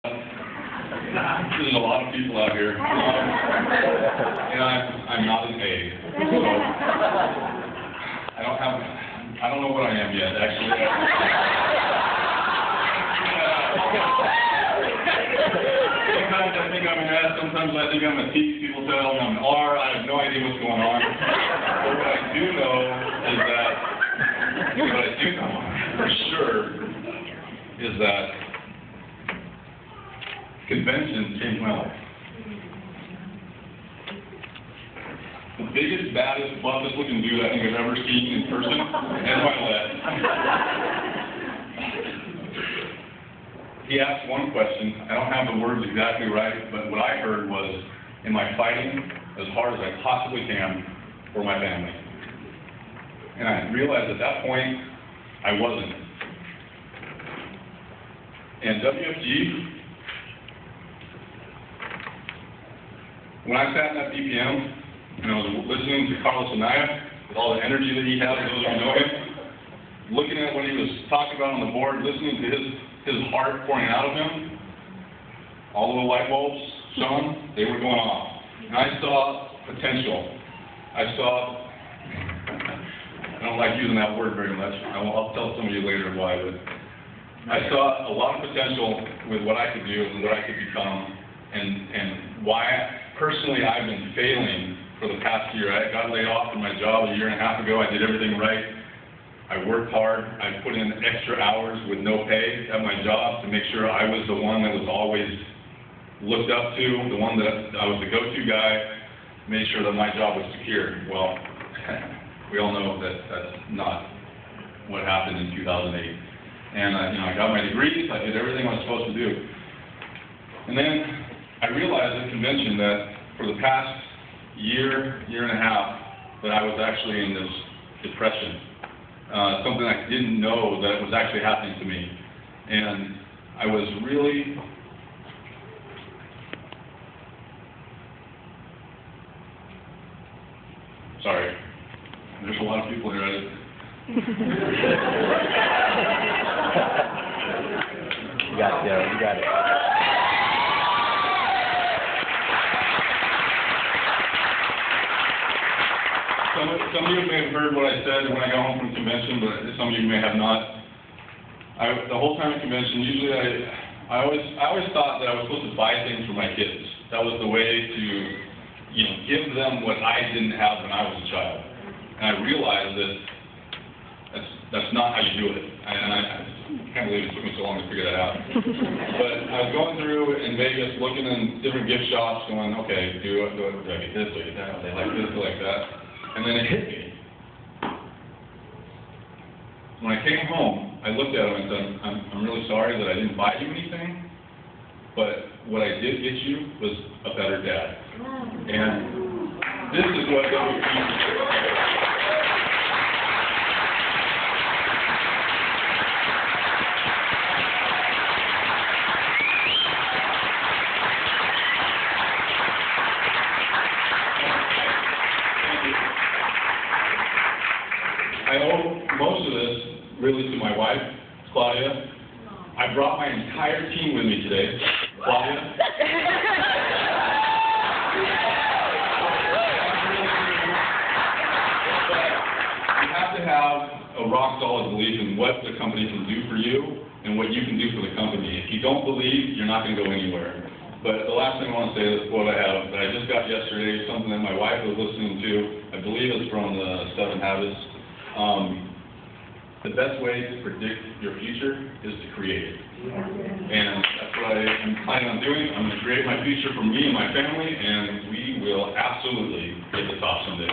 There's a lot of people out here, and I'm not an A, so I don't know what I am yet, actually. Sometimes I think I'm an S, sometimes I think I'm a T, people tell me I'm an R, I have no idea what's going on. But what I do know for sure is that convention changed my life. The biggest, baddest, buffest looking dude I think I've ever seen in person is my left. He asked one question. I don't have the words exactly right, but what I heard was, am I fighting as hard as I possibly can for my family? And I realized at that point, I wasn't. And WFG, when I sat in that BPM, and I was listening to Carlos Anaya, with all the energy that he has, those who know him, looking at what he was talking about on the board, listening to his heart pouring out of him, all the light bulbs shone, they were going off. And I saw potential. I don't like using that word very much. I'll tell some of you later why, but I saw a lot of potential with what I could do and what I could become, and why personally I've been failing for the past year. I got laid off from my job a year and a half ago. I did everything right. I worked hard. I put in extra hours with no pay at my job to make sure I was the one that was always looked up to, the one that I was the go-to guy, made sure that my job was secure. Well, we all know that that's not what happened in 2008. And I got my degrees. I did everything I was supposed to do. And then I realized at convention that for the past year and a half, that I was actually in this depression. Something I didn't know that was actually happening to me. And I was really sorry. There's a lot of people here. You got it, Daryl. You got it. Some of you may have heard what I said when I got home from convention, but some of you may have not. The whole time at convention, usually I always thought that I was supposed to buy things for my kids. That was the way to, give them what I didn't have when I was a child. And I realized that that's not how you do it. And I can't believe it took me so long to figure that out. But I was going through in Vegas, looking in different gift shops, going, okay, do I get this, do I get that? They like this, they like that. And then it hit me. When I came home, I looked at him and said, I'm really sorry that I didn't buy you anything, but what I did get you was a better dad. And this is what I owe most of this really to my wife, Claudia. I brought my entire team with me today. Claudia. You have to have a rock solid belief in what the company can do for you and what you can do for the company. If you don't believe, you're not going to go anywhere. But the last thing I want to say is what I have that I just got yesterday, something that my wife was listening to. I believe it's from the 7 Habits. The best way to predict your future is to create it. And that's what I'm planning on doing. I'm going to create my future for me and my family, and we will absolutely get the top someday.